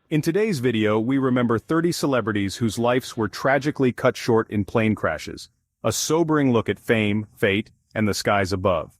In today's video, we remember 30 celebrities whose lives were tragically cut short in plane crashes. A sobering look at fame, fate, and the skies above.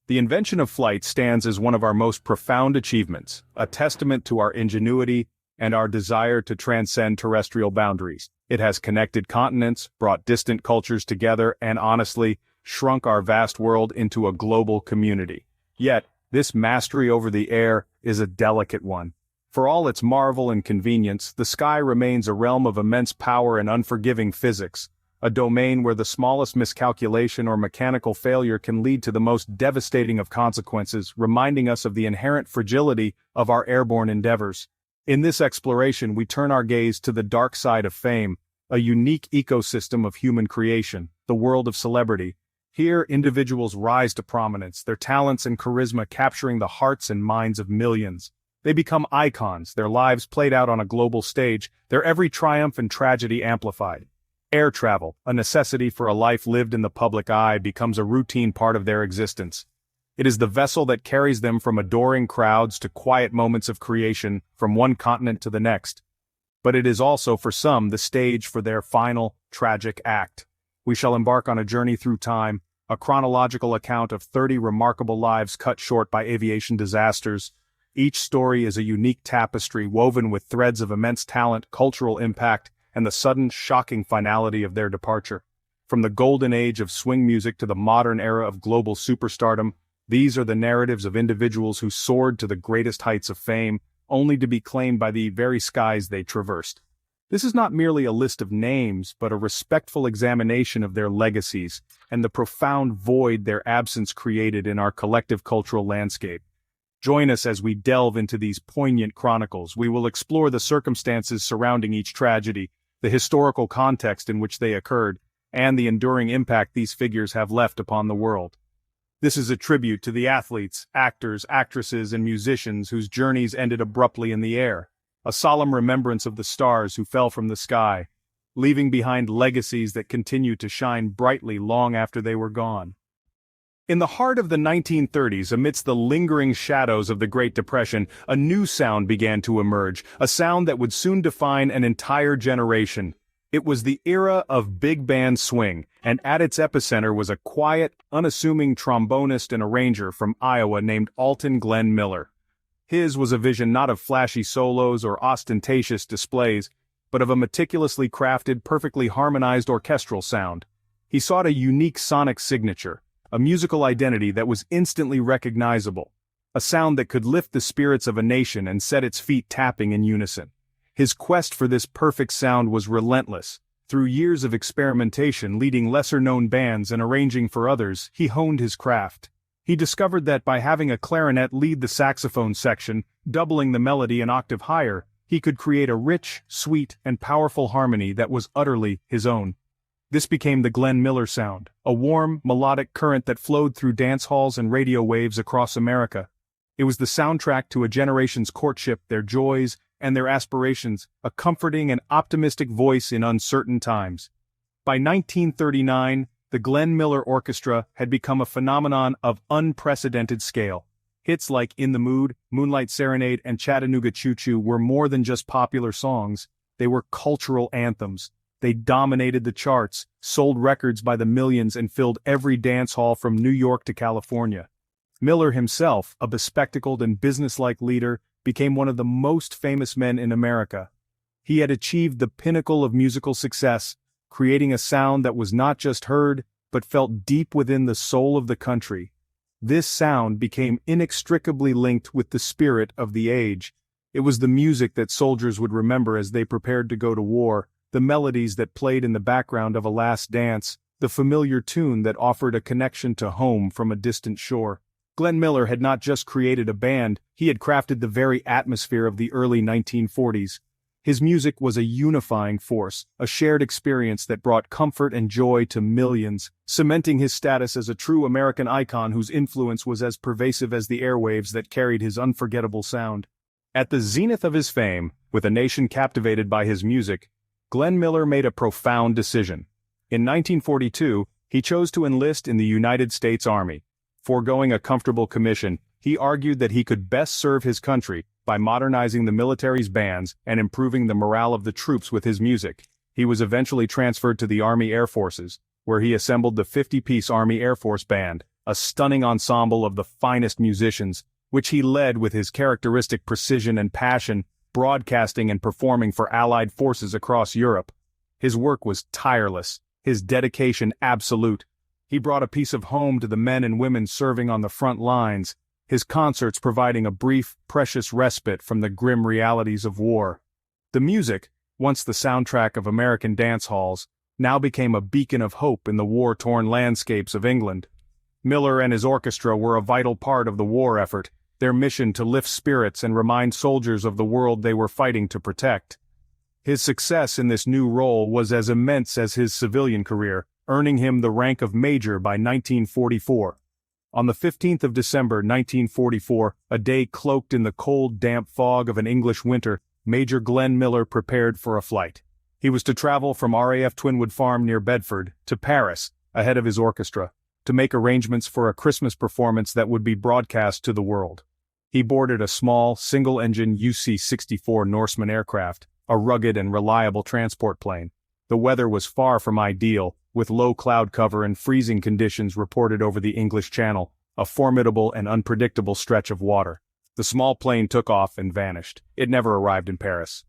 The invention of flight stands as one of our most profound achievements, a testament to our ingenuity and our desire to transcend terrestrial boundaries. It has connected continents, brought distant cultures together, and honestly, shrunk our vast world into a global community. Yet, this mastery over the air is a delicate one. For all its marvel and convenience, the sky remains a realm of immense power and unforgiving physics, a domain where the smallest miscalculation or mechanical failure can lead to the most devastating of consequences, reminding us of the inherent fragility of our airborne endeavors. In this exploration, we turn our gaze to the dark side of fame, a unique ecosystem of human creation, the world of celebrity. Here, individuals rise to prominence, their talents and charisma capturing the hearts and minds of millions. They become icons, their lives played out on a global stage, their every triumph and tragedy amplified. Air travel, a necessity for a life lived in the public eye, becomes a routine part of their existence. It is the vessel that carries them from adoring crowds to quiet moments of creation, from one continent to the next. But it is also, for some, the stage for their final, tragic act. We shall embark on a journey through time, a chronological account of 30 remarkable lives cut short by aviation disasters. Each story is a unique tapestry woven with threads of immense talent, cultural impact, and the sudden, shocking finality of their departure. From the golden age of swing music to the modern era of global superstardom, these are the narratives of individuals who soared to the greatest heights of fame, only to be claimed by the very skies they traversed. This is not merely a list of names, but a respectful examination of their legacies, and the profound void their absence created in our collective cultural landscape. Join us as we delve into these poignant chronicles. We will explore the circumstances surrounding each tragedy, the historical context in which they occurred, and the enduring impact these figures have left upon the world. This is a tribute to the athletes, actors, actresses, and musicians whose journeys ended abruptly in the air, a solemn remembrance of the stars who fell from the sky, leaving behind legacies that continue to shine brightly long after they were gone. In the heart of the 1930s, amidst the lingering shadows of the Great Depression, a new sound began to emerge, a sound that would soon define an entire generation. It was the era of big band swing, and at its epicenter was a quiet, unassuming trombonist and arranger from Iowa named Alton Glenn Miller. His was a vision not of flashy solos or ostentatious displays, but of a meticulously crafted, perfectly harmonized orchestral sound. He sought a unique sonic signature, a musical identity that was instantly recognizable, a sound that could lift the spirits of a nation and set its feet tapping in unison. His quest for this perfect sound was relentless. Through years of experimentation leading lesser-known bands and arranging for others, he honed his craft. He discovered that by having a clarinet lead the saxophone section, doubling the melody an octave higher, he could create a rich, sweet, and powerful harmony that was utterly his own. This became the Glenn Miller sound, a warm, melodic current that flowed through dance halls and radio waves across America. It was the soundtrack to a generation's courtship, their joys, and their aspirations, a comforting and optimistic voice in uncertain times. By 1939, the Glenn Miller Orchestra had become a phenomenon of unprecedented scale. Hits like In the Mood, Moonlight Serenade, and Chattanooga Choo Choo were more than just popular songs, they were cultural anthems. They dominated the charts, sold records by the millions, and filled every dance hall from New York to California. Miller himself, a bespectacled and businesslike leader, became one of the most famous men in America. He had achieved the pinnacle of musical success, creating a sound that was not just heard, but felt deep within the soul of the country. This sound became inextricably linked with the spirit of the age. It was the music that soldiers would remember as they prepared to go to war, the melodies that played in the background of a last dance, the familiar tune that offered a connection to home from a distant shore. Glenn Miller had not just created a band, he had crafted the very atmosphere of the early 1940s. His music was a unifying force, a shared experience that brought comfort and joy to millions, cementing his status as a true American icon whose influence was as pervasive as the airwaves that carried his unforgettable sound. At the zenith of his fame, with a nation captivated by his music, Glenn Miller made a profound decision. In 1942, he chose to enlist in the United States Army. Foregoing a comfortable commission, he argued that he could best serve his country by modernizing the military's bands and improving the morale of the troops with his music. He was eventually transferred to the Army Air Forces, where he assembled the 50-piece Army Air Force Band, a stunning ensemble of the finest musicians, which he led with his characteristic precision and passion, broadcasting and performing for Allied forces across Europe. His work was tireless, his dedication absolute. He brought a piece of home to the men and women serving on the front lines, his concerts providing a brief, precious respite from the grim realities of war. The music, once the soundtrack of American dance halls, now became a beacon of hope in the war-torn landscapes of England. Miller and his orchestra were a vital part of the war effort, their mission to lift spirits and remind soldiers of the world they were fighting to protect. His success in this new role was as immense as his civilian career, earning him the rank of major by 1944. On the 15th of December 1944, a day cloaked in the cold, damp fog of an English winter, Major Glenn Miller prepared for a flight. He was to travel from RAF Twinwood Farm near Bedford to Paris, ahead of his orchestra, to make arrangements for a Christmas performance that would be broadcast to the world. He boarded a small, single-engine UC-64 Norseman aircraft, a rugged and reliable transport plane. The weather was far from ideal, with low cloud cover and freezing conditions reported over the English Channel, a formidable and unpredictable stretch of water. The small plane took off and vanished. It never arrived in Paris.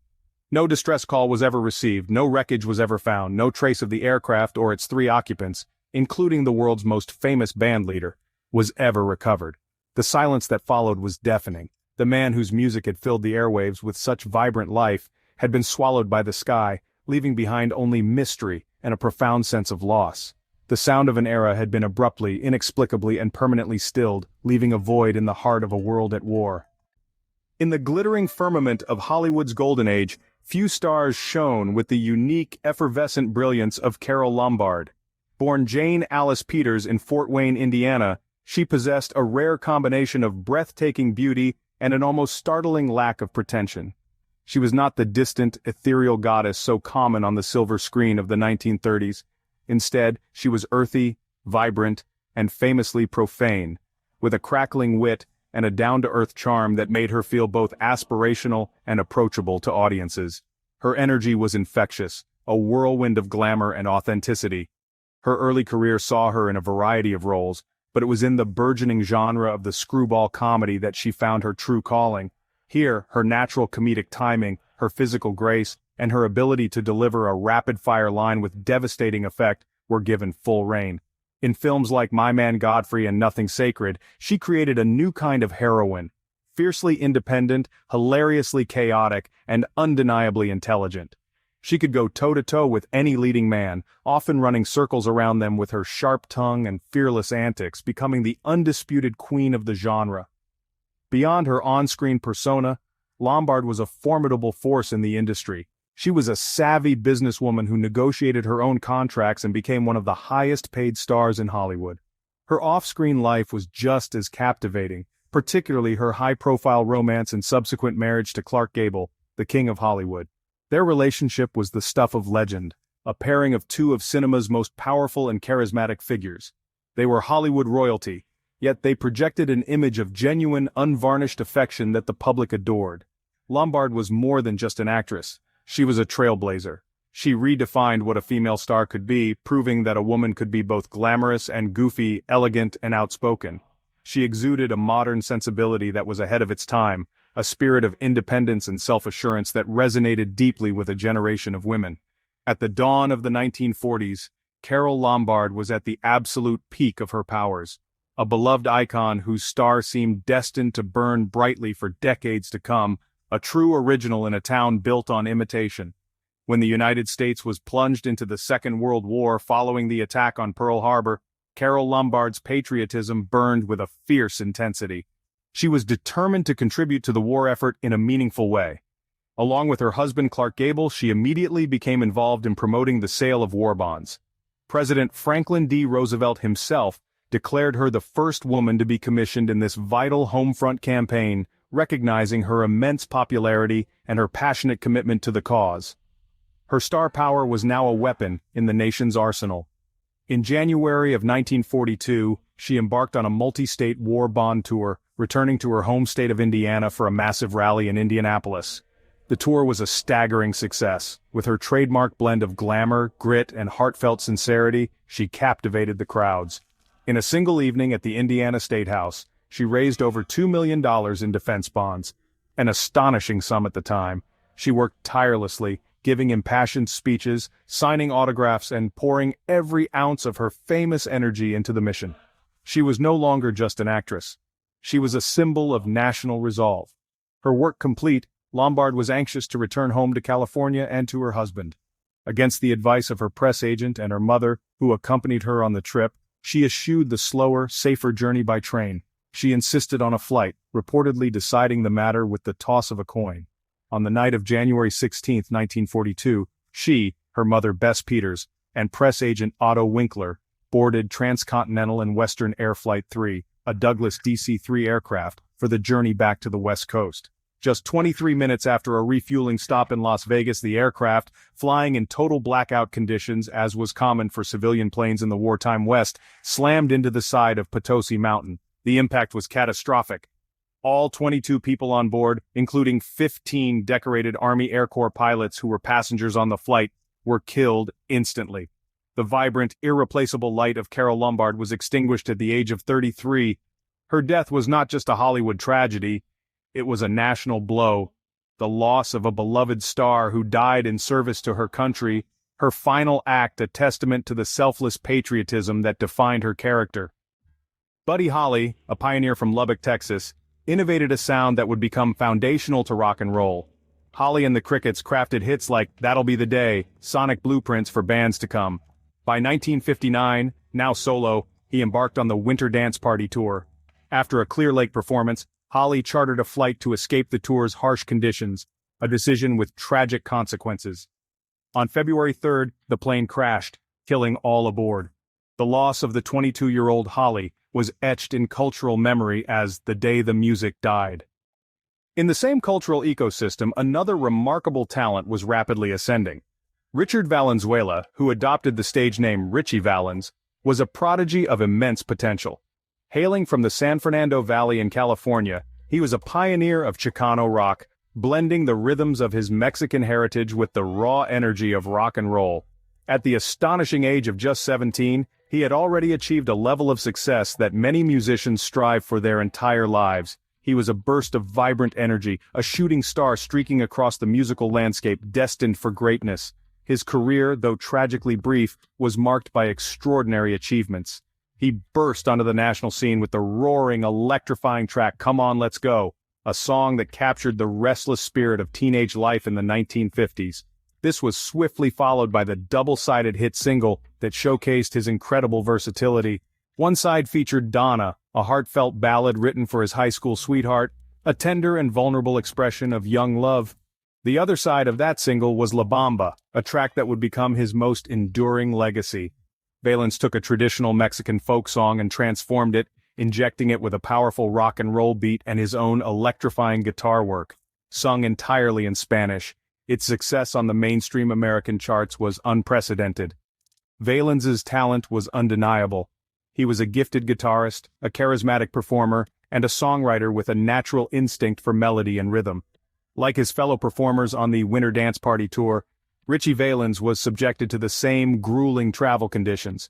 No distress call was ever received, no wreckage was ever found, no trace of the aircraft or its 3 occupants, including the world's most famous band leader, was ever recovered. The silence that followed was deafening. The man whose music had filled the airwaves with such vibrant life had been swallowed by the sky, leaving behind only mystery and a profound sense of loss. The sound of an era had been abruptly, inexplicably, and permanently stilled, leaving a void in the heart of a world at war. In the glittering firmament of Hollywood's golden age, few stars shone with the unique, effervescent brilliance of Carole Lombard. Born Jane Alice Peters in Fort Wayne, Indiana, she possessed a rare combination of breathtaking beauty and an almost startling lack of pretension. She was not the distant, ethereal goddess so common on the silver screen of the 1930s. Instead, she was earthy, vibrant, and famously profane, with a crackling wit and a down-to-earth charm that made her feel both aspirational and approachable to audiences. Her energy was infectious, a whirlwind of glamour and authenticity. Her early career saw her in a variety of roles, but it was in the burgeoning genre of the screwball comedy that she found her true calling. Here, her natural comedic timing, her physical grace, and her ability to deliver a rapid-fire line with devastating effect were given full rein. In films like My Man Godfrey and Nothing Sacred, she created a new kind of heroine, fiercely independent, hilariously chaotic, and undeniably intelligent. She could go toe-to-toe with any leading man, often running circles around them with her sharp tongue and fearless antics, becoming the undisputed queen of the genre. Beyond her on-screen persona, Lombard was a formidable force in the industry. She was a savvy businesswoman who negotiated her own contracts and became one of the highest-paid stars in Hollywood. Her off-screen life was just as captivating, particularly her high-profile romance and subsequent marriage to Clark Gable, the king of Hollywood. Their relationship was the stuff of legend, a pairing of two of cinema's most powerful and charismatic figures. They were Hollywood royalty, yet they projected an image of genuine, unvarnished affection that the public adored. Lombard was more than just an actress. She was a trailblazer. She redefined what a female star could be, proving that a woman could be both glamorous and goofy, elegant and outspoken. She exuded a modern sensibility that was ahead of its time, a spirit of independence and self-assurance that resonated deeply with a generation of women. At the dawn of the 1940s, Carole Lombard was at the absolute peak of her powers, a beloved icon whose star seemed destined to burn brightly for decades to come, a true original in a town built on imitation. When the United States was plunged into the Second World War following the attack on Pearl Harbor, Carole Lombard's patriotism burned with a fierce intensity. She was determined to contribute to the war effort in a meaningful way. Along with her husband Clark Gable, she immediately became involved in promoting the sale of war bonds. President Franklin D. Roosevelt himself declared her the first woman to be commissioned in this vital home-front campaign, recognizing her immense popularity and her passionate commitment to the cause. Her star power was now a weapon in the nation's arsenal. In January of 1942, she embarked on a multi-state war bond tour, returning to her home state of Indiana for a massive rally in Indianapolis. The tour was a staggering success. With her trademark blend of glamour, grit, and heartfelt sincerity, she captivated the crowds. In a single evening at the Indiana State House, she raised over $2 million in defense bonds. An astonishing sum at the time. She worked tirelessly, giving impassioned speeches, signing autographs, and pouring every ounce of her famous energy into the mission. She was no longer just an actress. She was a symbol of national resolve. Her work complete, Lombard was anxious to return home to California and to her husband. Against the advice of her press agent and her mother, who accompanied her on the trip, she eschewed the slower, safer journey by train. She insisted on a flight, reportedly deciding the matter with the toss of a coin. On the night of January 16, 1942, she, her mother Bess Peters, and press agent Otto Winkler boarded Transcontinental and Western Air Flight 3, a Douglas DC-3 aircraft, for the journey back to the West Coast. Just 23 minutes after a refueling stop in Las Vegas, the aircraft, flying in total blackout conditions as was common for civilian planes in the wartime West, slammed into the side of Potosi Mountain. The impact was catastrophic. All 22 people on board, including 15 decorated Army Air Corps pilots who were passengers on the flight, were killed instantly. The vibrant, irreplaceable light of Carole Lombard was extinguished at the age of 33. Her death was not just a Hollywood tragedy. It was a national blow, the loss of a beloved star who died in service to her country, her final act a testament to the selfless patriotism that defined her character. Buddy Holly, a pioneer from Lubbock, Texas, innovated a sound that would become foundational to rock and roll. Holly and the Crickets crafted hits like That'll Be the Day, sonic blueprints for bands to come. By 1959, now solo, he embarked on the Winter Dance Party tour. After a Clear Lake performance, Holly chartered a flight to escape the tour's harsh conditions, a decision with tragic consequences. On February 3rd, the plane crashed, killing all aboard. The loss of the 22-year-old Holly was etched in cultural memory as the day the music died. In the same cultural ecosystem, another remarkable talent was rapidly ascending. Richard Valenzuela, who adopted the stage name Richie Valens, was a prodigy of immense potential. Hailing from the San Fernando Valley in California, he was a pioneer of Chicano rock, blending the rhythms of his Mexican heritage with the raw energy of rock and roll. At the astonishing age of just 17, he had already achieved a level of success that many musicians strive for their entire lives. He was a burst of vibrant energy, a shooting star streaking across the musical landscape destined for greatness. His career, though tragically brief, was marked by extraordinary achievements. He burst onto the national scene with the roaring, electrifying track Come On, Let's Go, a song that captured the restless spirit of teenage life in the 1950s. This was swiftly followed by the double-sided hit single that showcased his incredible versatility. One side featured Donna, a heartfelt ballad written for his high school sweetheart, a tender and vulnerable expression of young love. The other side of that single was La Bamba, a track that would become his most enduring legacy. Valens took a traditional Mexican folk song and transformed it, injecting it with a powerful rock and roll beat and his own electrifying guitar work. Sung entirely in Spanish, its success on the mainstream American charts was unprecedented. Valens's talent was undeniable. He was a gifted guitarist, a charismatic performer, and a songwriter with a natural instinct for melody and rhythm. Like his fellow performers on the Winter Dance Party tour, Richie Valens was subjected to the same grueling travel conditions.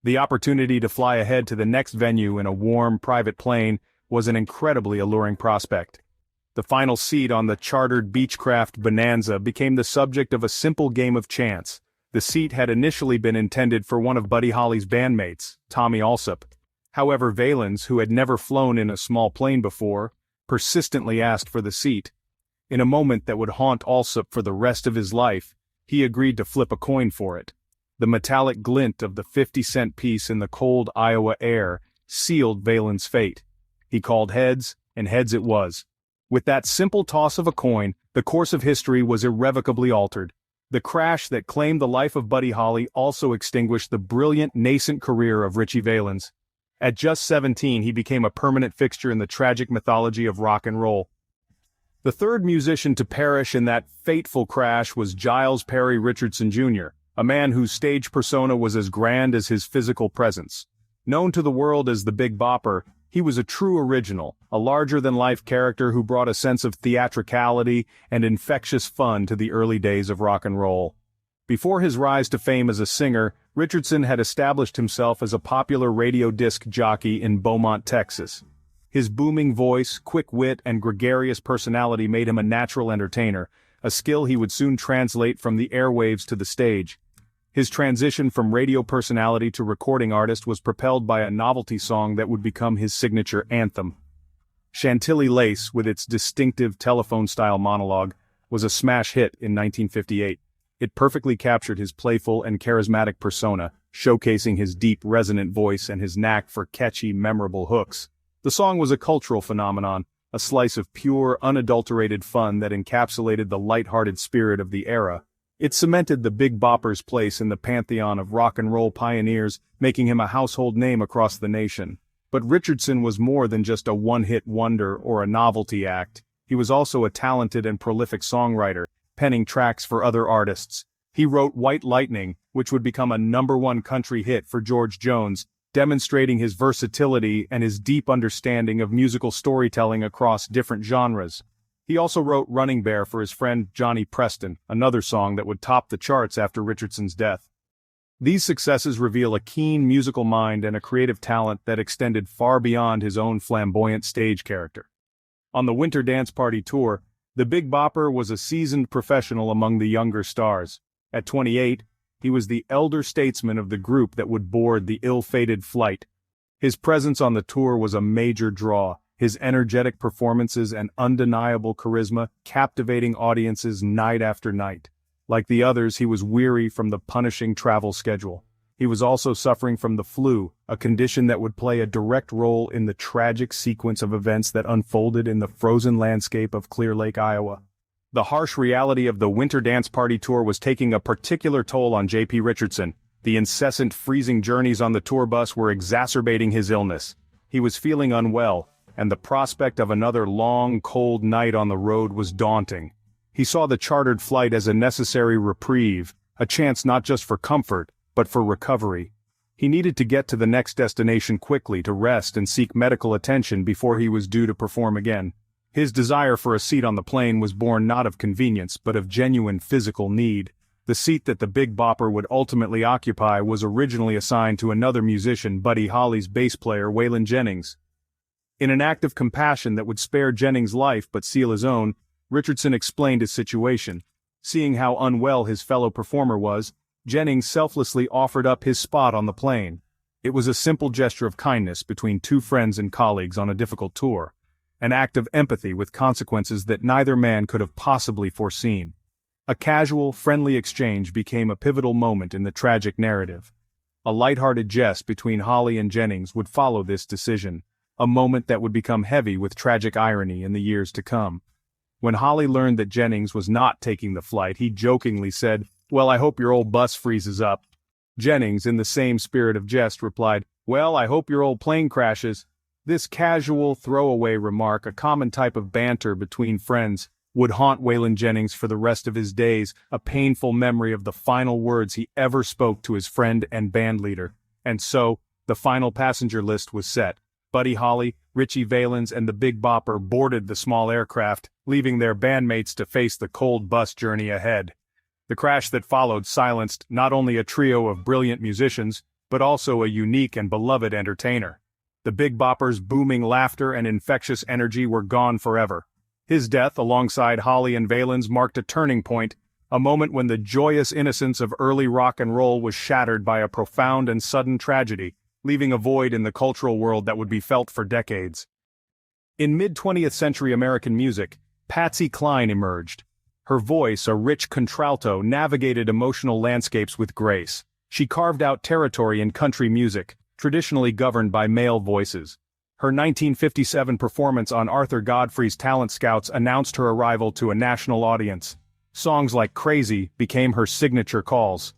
The opportunity to fly ahead to the next venue in a warm, private plane was an incredibly alluring prospect. The final seat on the chartered Beechcraft Bonanza became the subject of a simple game of chance. The seat had initially been intended for one of Buddy Holly's bandmates, Tommy Allsup. However, Valens, who had never flown in a small plane before, persistently asked for the seat. In a moment that would haunt Allsup for the rest of his life, he agreed to flip a coin for it. The metallic glint of the 50-cent piece in the cold Iowa air sealed Valens' fate. He called heads, and heads it was. With that simple toss of a coin, the course of history was irrevocably altered. The crash that claimed the life of Buddy Holly also extinguished the brilliant nascent career of Richie Valens. At just 17, he became a permanent fixture in the tragic mythology of rock and roll. The third musician to perish in that fateful crash was Giles Perry Richardson Jr., a man whose stage persona was as grand as his physical presence. Known to the world as the Big Bopper, He was a true original, a larger-than-life character who brought a sense of theatricality and infectious fun to the early days of rock and roll. Before his rise to fame as a singer, Richardson had established himself as a popular radio disc jockey in Beaumont, Texas. His booming voice, quick wit, and gregarious personality made him a natural entertainer, a skill he would soon translate from the airwaves to the stage. His transition from radio personality to recording artist was propelled by a novelty song that would become his signature anthem. Chantilly Lace, with its distinctive telephone-style monologue, was a smash hit in 1958. It perfectly captured his playful and charismatic persona, showcasing his deep, resonant voice and his knack for catchy, memorable hooks. The song was a cultural phenomenon, a slice of pure, unadulterated fun that encapsulated the light-hearted spirit of the era. It cemented the Big Bopper's place in the pantheon of rock and roll pioneers, making him a household name across the nation. But Richardson was more than just a one-hit wonder or a novelty act. He was also a talented and prolific songwriter, penning tracks for other artists. He wrote White Lightning, which would become a #1 country hit for George Jones, demonstrating his versatility and his deep understanding of musical storytelling across different genres. He also wrote Running Bear for his friend Johnny Preston, another song that would top the charts after Richardson's death. These successes reveal a keen musical mind and a creative talent that extended far beyond his own flamboyant stage character. On the Winter Dance Party tour, the Big Bopper was a seasoned professional among the younger stars. At 28, he was the elder statesman of the group that would board the ill-fated flight. His presence on the tour was a major draw, his energetic performances and undeniable charisma captivating audiences night after night. Like the others, he was weary from the punishing travel schedule. He was also suffering from the flu, a condition that would play a direct role in the tragic sequence of events that unfolded in the frozen landscape of Clear Lake, Iowa. The harsh reality of the Winter Dance Party tour was taking a particular toll on J.P. Richardson. The incessant freezing journeys on the tour bus were exacerbating his illness. He was feeling unwell, and the prospect of another long, cold night on the road was daunting. He saw the chartered flight as a necessary reprieve, a chance not just for comfort, but for recovery. He needed to get to the next destination quickly to rest and seek medical attention before he was due to perform again. His desire for a seat on the plane was born not of convenience but of genuine physical need. The seat that the Big Bopper would ultimately occupy was originally assigned to another musician, Buddy Holly's bass player Waylon Jennings. In an act of compassion that would spare Jennings' life but seal his own, Richardson explained his situation. Seeing how unwell his fellow performer was, Jennings selflessly offered up his spot on the plane. It was a simple gesture of kindness between two friends and colleagues on a difficult tour, an act of empathy with consequences that neither man could have possibly foreseen. A casual, friendly exchange became a pivotal moment in the tragic narrative. A light-hearted jest between Holly and Jennings would follow this decision, a moment that would become heavy with tragic irony in the years to come. When Holly learned that Jennings was not taking the flight, he jokingly said, "Well, I hope your old bus freezes up." Jennings, in the same spirit of jest, replied, "Well, I hope your old plane crashes." This casual, throwaway remark, a common type of banter between friends, would haunt Waylon Jennings for the rest of his days, a painful memory of the final words he ever spoke to his friend and bandleader. And so, the final passenger list was set. Buddy Holly, Ritchie Valens, and the Big Bopper boarded the small aircraft, leaving their bandmates to face the cold bus journey ahead. The crash that followed silenced not only a trio of brilliant musicians, but also a unique and beloved entertainer. The Big Bopper's booming laughter and infectious energy were gone forever. His death, alongside Holly and Valens, marked a turning point, a moment when the joyous innocence of early rock and roll was shattered by a profound and sudden tragedy, leaving a void in the cultural world that would be felt for decades. In mid-20th century American music, Patsy Cline emerged. Her voice, a rich contralto, navigated emotional landscapes with grace. She carved out territory in country music, traditionally governed by male voices. Her 1957 performance on Arthur Godfrey's Talent Scouts announced her arrival to a national audience. Songs like Crazy became her signature calls.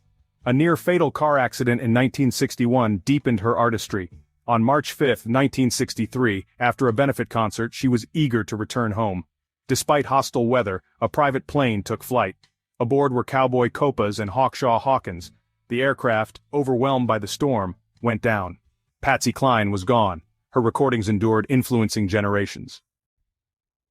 A near-fatal car accident in 1961 deepened her artistry. On March 5, 1963, after a benefit concert, she was eager to return home. Despite hostile weather, a private plane took flight. Aboard were Cowboy Copas and Hawkshaw Hawkins. The aircraft, overwhelmed by the storm, went down. Patsy Cline was gone. her recordings endured, influencing generations.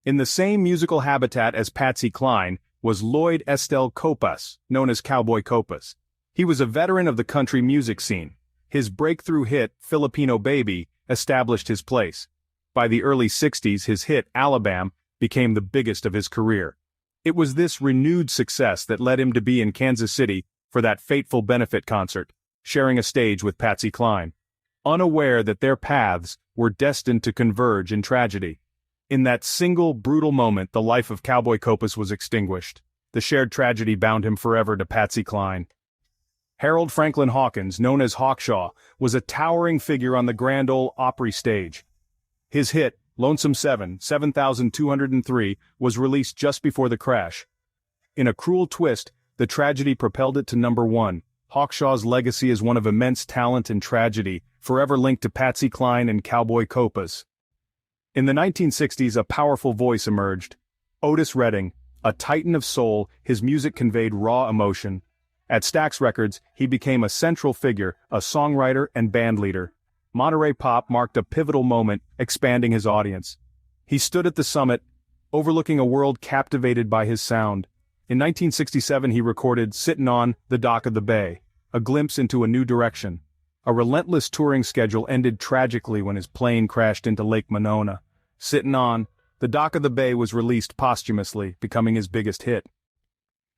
In the same musical habitat as Patsy Cline was Lloyd Estelle Copas, known as Cowboy Copas. He was a veteran of the country music scene. His breakthrough hit, Filipino Baby, established his place. By the early 60s, his hit, Alabama, became the biggest of his career. It was this renewed success that led him to be in Kansas City for that fateful benefit concert, sharing a stage with Patsy Cline, unaware that their paths were destined to converge in tragedy. In that single, brutal moment, the life of Cowboy Copas was extinguished. The shared tragedy bound him forever to Patsy Cline. Harold Franklin Hawkins, known as Hawkshaw, was a towering figure on the Grand Ole Opry stage. His hit, Lonesome 7203, was released just before the crash. In a cruel twist, the tragedy propelled it to #1. Hawkshaw's legacy is one of immense talent and tragedy, forever linked to Patsy Cline and Cowboy Copas. In the 1960s, a powerful voice emerged. Otis Redding, a titan of soul, his music conveyed raw emotion. At Stax Records, he became a central figure, a songwriter and bandleader. Monterey Pop marked a pivotal moment, expanding his audience. He stood at the summit, overlooking a world captivated by his sound. In 1967 he recorded Sittin' on the Dock of the Bay, a glimpse into a new direction. A relentless touring schedule ended tragically when his plane crashed into Lake Monona. Sittin' on the Dock of the Bay was released posthumously, becoming his biggest hit.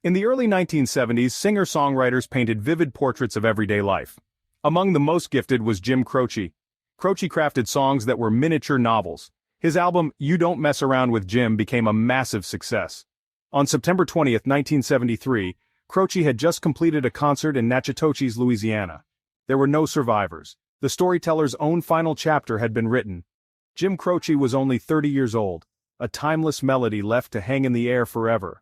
In the early 1970s, singer-songwriters painted vivid portraits of everyday life. Among the most gifted was Jim Croce. Croce crafted songs that were miniature novels. His album, You Don't Mess Around with Jim, became a massive success. On September 20, 1973, Croce had just completed a concert in Natchitoches, Louisiana. There were no survivors. The storyteller's own final chapter had been written. Jim Croce was only 30 years old, a timeless melody left to hang in the air forever.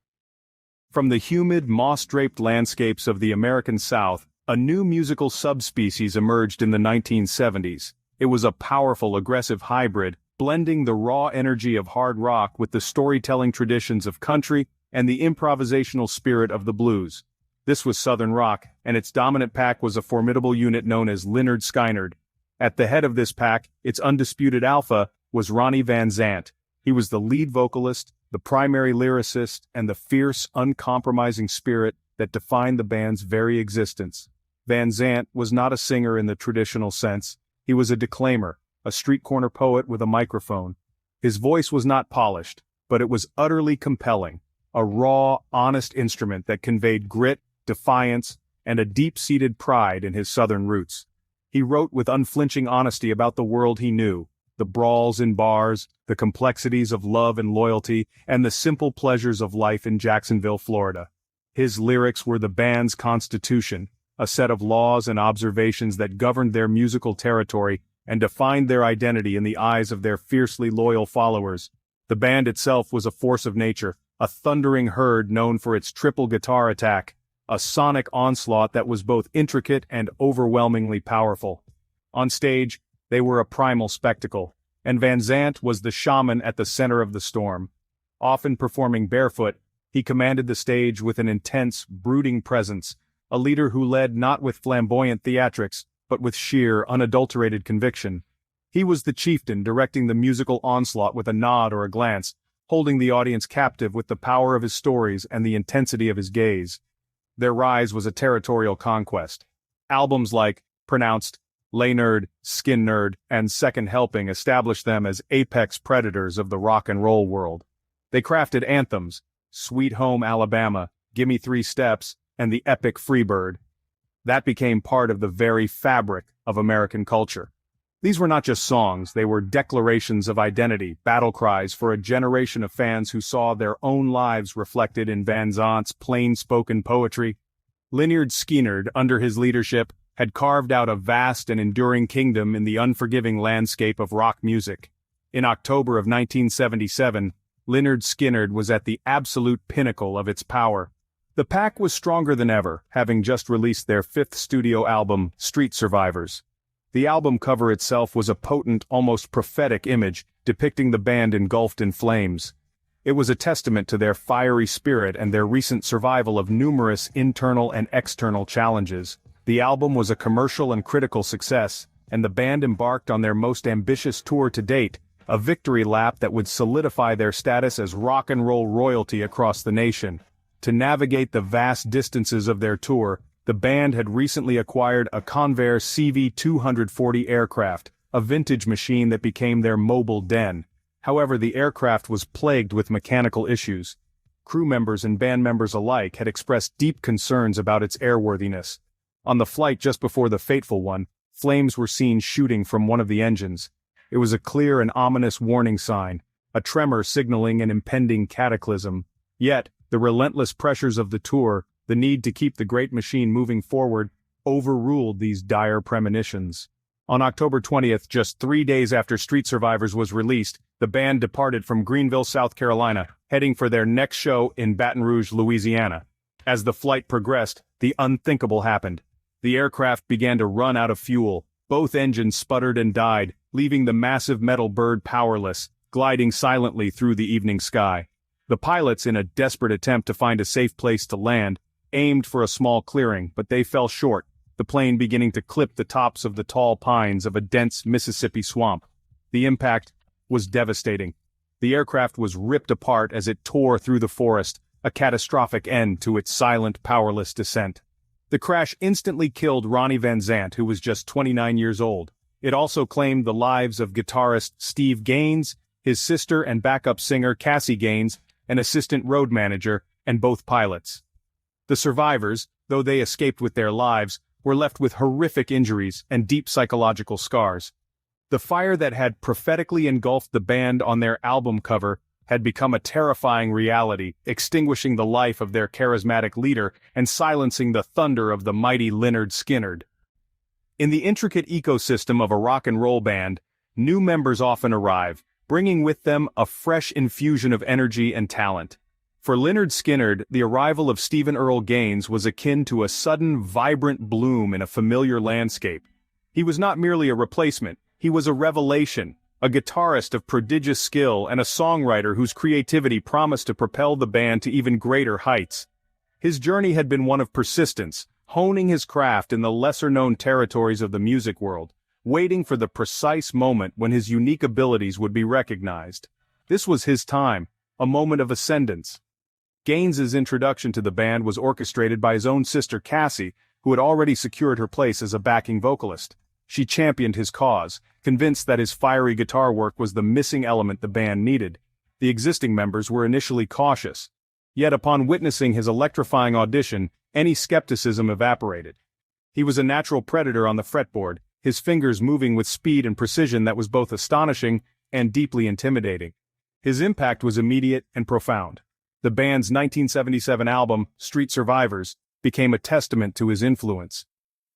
From the humid, moss-draped landscapes of the American South, a new musical subspecies emerged in the 1970s. It was a powerful, aggressive hybrid, blending the raw energy of hard rock with the storytelling traditions of country and the improvisational spirit of the blues. This was Southern rock, and its dominant pack was a formidable unit known as Lynyrd Skynyrd. At the head of this pack, its undisputed alpha, was Ronnie Van Zant. He was the lead vocalist, the primary lyricist, and the fierce, uncompromising spirit that defined the band's very existence. Van Zant was not a singer in the traditional sense. He was a declaimer, a street corner poet with a microphone. His voice was not polished, but it was utterly compelling, a raw, honest instrument that conveyed grit, defiance, and a deep-seated pride in his Southern roots. He wrote with unflinching honesty about the world he knew, the brawls in bars, the complexities of love and loyalty, and the simple pleasures of life in Jacksonville, Florida. His lyrics were the band's constitution, a set of laws and observations that governed their musical territory and defined their identity in the eyes of their fiercely loyal followers. The band itself was a force of nature, a thundering herd known for its triple guitar attack, a sonic onslaught that was both intricate and overwhelmingly powerful. On stage, they were a primal spectacle, and Van Zant was the shaman at the center of the storm. Often performing barefoot, he commanded the stage with an intense, brooding presence, a leader who led not with flamboyant theatrics, but with sheer, unadulterated conviction. He was the chieftain directing the musical onslaught with a nod or a glance, holding the audience captive with the power of his stories and the intensity of his gaze. Their rise was a territorial conquest. Albums like, pronounced, Lynyrd Skynyrd and Second Helping established them as apex predators of the rock and roll world. They crafted anthems, Sweet Home Alabama, Gimme 3 Steps, and the epic Freebird. That became part of the very fabric of American culture. These were not just songs, they were declarations of identity, battle cries for a generation of fans who saw their own lives reflected in Van Zant's plain-spoken poetry. Lynyrd Skynyrd, under his leadership, had carved out a vast and enduring kingdom in the unforgiving landscape of rock music. In October of 1977, Lynyrd Skynyrd was at the absolute pinnacle of its power. The pack was stronger than ever, having just released their 5th studio album, Street Survivors. The album cover itself was a potent, almost prophetic image, depicting the band engulfed in flames. It was a testament to their fiery spirit and their recent survival of numerous internal and external challenges. The album was a commercial and critical success, and the band embarked on their most ambitious tour to date, a victory lap that would solidify their status as rock and roll royalty across the nation. To navigate the vast distances of their tour, the band had recently acquired a Convair CV-240 aircraft, a vintage machine that became their mobile den. However, the aircraft was plagued with mechanical issues. Crew members and band members alike had expressed deep concerns about its airworthiness. On the flight just before the fateful one, flames were seen shooting from one of the engines. It was a clear and ominous warning sign, a tremor signaling an impending cataclysm. Yet, the relentless pressures of the tour, the need to keep the great machine moving forward, overruled these dire premonitions. On October 20th, just 3 days after Street Survivors was released, the band departed from Greenville, South Carolina, heading for their next show in Baton Rouge, Louisiana. As the flight progressed, the unthinkable happened. The aircraft began to run out of fuel. Both engines sputtered and died, leaving the massive metal bird powerless, gliding silently through the evening sky. The pilots, in a desperate attempt to find a safe place to land, aimed for a small clearing, but they fell short, the plane beginning to clip the tops of the tall pines of a dense Mississippi swamp. The impact was devastating. The aircraft was ripped apart as it tore through the forest, a catastrophic end to its silent, powerless descent. The crash instantly killed Ronnie Van Zant, who was just 29 years old. It also claimed the lives of guitarist Steve Gaines, his sister and backup singer Cassie Gaines, an assistant road manager, and both pilots. The survivors, though they escaped with their lives, were left with horrific injuries and deep psychological scars. The fire that had prophetically engulfed the band on their album cover had become a terrifying reality, extinguishing the life of their charismatic leader and silencing the thunder of the mighty Lynyrd Skynyrd. In the intricate ecosystem of a rock and roll band, new members often arrive, bringing with them a fresh infusion of energy and talent. For Lynyrd Skynyrd, the arrival of Stephen Earl Gaines was akin to a sudden, vibrant bloom in a familiar landscape. He was not merely a replacement, he was a revelation, a guitarist of prodigious skill and a songwriter whose creativity promised to propel the band to even greater heights. His journey had been one of persistence, honing his craft in the lesser-known territories of the music world, waiting for the precise moment when his unique abilities would be recognized. This was his time, a moment of ascendance. Gaines's introduction to the band was orchestrated by his own sister Cassie, who had already secured her place as a backing vocalist. She championed his cause, convinced that his fiery guitar work was the missing element the band needed. The existing members were initially cautious. Yet upon witnessing his electrifying audition, any skepticism evaporated. He was a natural predator on the fretboard, his fingers moving with speed and precision that was both astonishing and deeply intimidating. His impact was immediate and profound. The band's 1977 album, Street Survivors, became a testament to his influence.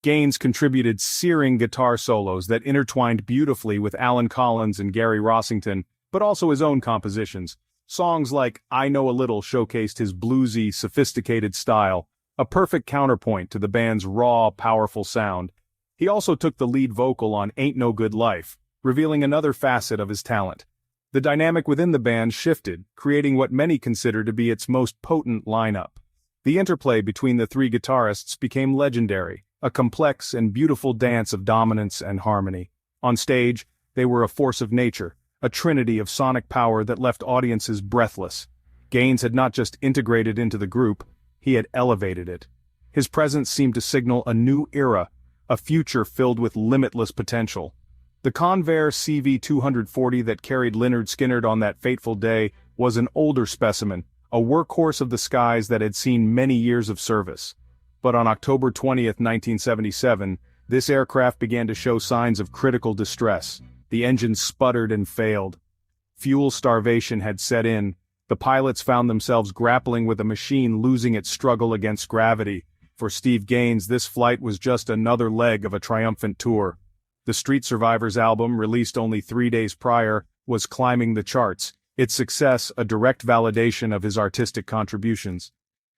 Gaines contributed searing guitar solos that intertwined beautifully with Alan Collins and Gary Rossington, but also his own compositions. Songs like I Know a Little showcased his bluesy, sophisticated style, a perfect counterpoint to the band's raw, powerful sound. He also took the lead vocal on Ain't No Good Life, revealing another facet of his talent. The dynamic within the band shifted, creating what many consider to be its most potent lineup. The interplay between the three guitarists became legendary, a complex and beautiful dance of dominance and harmony. On stage, they were a force of nature, a trinity of sonic power that left audiences breathless. Gaines had not just integrated into the group, he had elevated it. His presence seemed to signal a new era, a future filled with limitless potential. The Convair CV-240 that carried Lynyrd Skynyrd on that fateful day was an older specimen, a workhorse of the skies that had seen many years of service. But on October 20, 1977, this aircraft began to show signs of critical distress. The engine sputtered and failed. Fuel starvation had set in. The pilots found themselves grappling with a machine losing its struggle against gravity. For Steve Gaines, this flight was just another leg of a triumphant tour. The Street Survivors album, released only 3 days prior, was climbing the charts, its success a direct validation of his artistic contributions.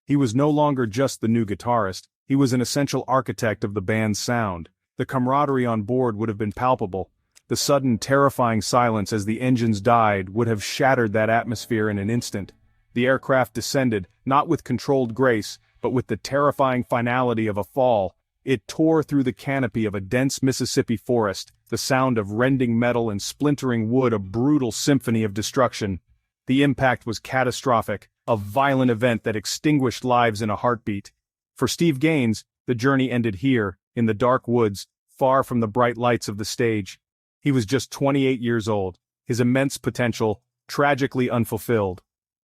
He was no longer just the new guitarist, he was an essential architect of the band's sound. The camaraderie on board would have been palpable. The sudden, terrifying silence as the engines died would have shattered that atmosphere in an instant. The aircraft descended, not with controlled grace, but with the terrifying finality of a fall. It tore through the canopy of a dense Mississippi forest, the sound of rending metal and splintering wood a brutal symphony of destruction. The impact was catastrophic, a violent event that extinguished lives in a heartbeat. For Steve Gaines, the journey ended here, in the dark woods, far from the bright lights of the stage. He was just 28 years old, his immense potential, tragically unfulfilled.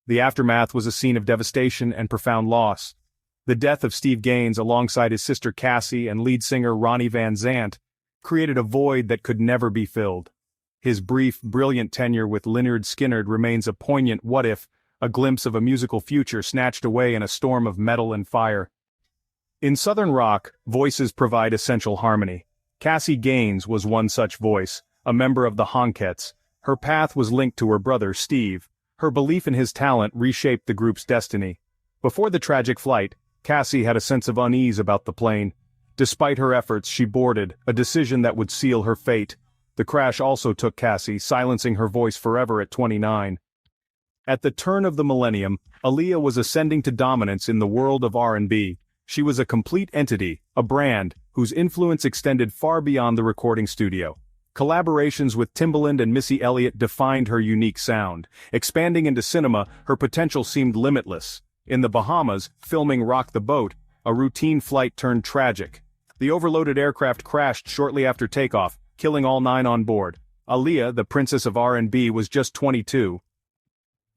The aftermath was a scene of devastation and profound loss. The death of Steve Gaines alongside his sister Cassie and lead singer Ronnie Van Zant created a void that could never be filled. His brief, brilliant tenure with Lynyrd Skynyrd remains a poignant what-if, a glimpse of a musical future snatched away in a storm of metal and fire. In Southern rock, voices provide essential harmony. Cassie Gaines was one such voice, a member of the Honkettes. Her path was linked to her brother, Steve. Her belief in his talent reshaped the group's destiny. Before the tragic flight, Cassie had a sense of unease about the plane. Despite her efforts, she boarded, a decision that would seal her fate. The crash also took Cassie, silencing her voice forever at 29. At the turn of the millennium, Aaliyah was ascending to dominance in the world of R&B. She was a complete entity, a brand, whose influence extended far beyond the recording studio. Collaborations with Timbaland and Missy Elliott defined her unique sound. Expanding into cinema, her potential seemed limitless. In the Bahamas, filming Rock the Boat, a routine flight turned tragic. The overloaded aircraft crashed shortly after takeoff, killing all 9 on board. Aaliyah, the princess of R&B, was just 22.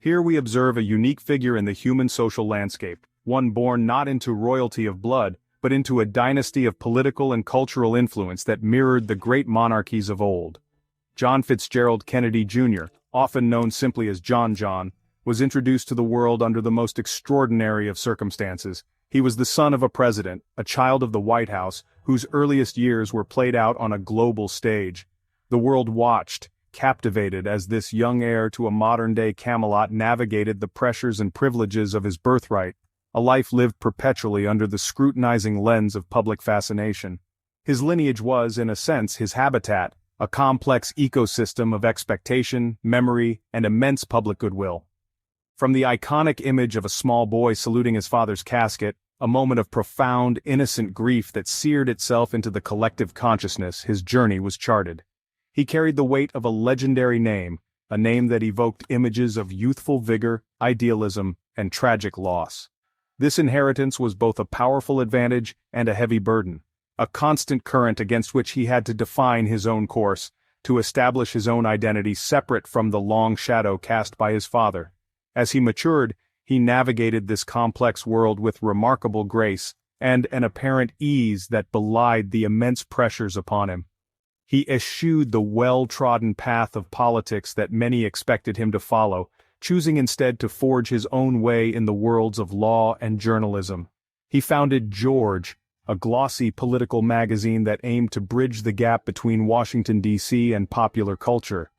Here we observe a unique figure in the human social landscape, one born not into royalty of blood, but into a dynasty of political and cultural influence that mirrored the great monarchies of old. John Fitzgerald Kennedy Jr., often known simply as John, was introduced to the world under the most extraordinary of circumstances. He was the son of a president, a child of the White House, whose earliest years were played out on a global stage. The world watched, captivated as this young heir to a modern-day Camelot navigated the pressures and privileges of his birthright, a life lived perpetually under the scrutinizing lens of public fascination. His lineage was, in a sense, his habitat, a complex ecosystem of expectation, memory, and immense public goodwill. From the iconic image of a small boy saluting his father's casket, a moment of profound, innocent grief that seared itself into the collective consciousness, his journey was charted. He carried the weight of a legendary name, a name that evoked images of youthful vigor, idealism, and tragic loss. This inheritance was both a powerful advantage and a heavy burden, a constant current against which he had to define his own course, to establish his own identity separate from the long shadow cast by his father. As he matured, he navigated this complex world with remarkable grace and an apparent ease that belied the immense pressures upon him. He eschewed the well-trodden path of politics that many expected him to follow, choosing instead to forge his own way in the worlds of law and journalism. He founded George, a glossy political magazine that aimed to bridge the gap between Washington, D.C. and popular culture.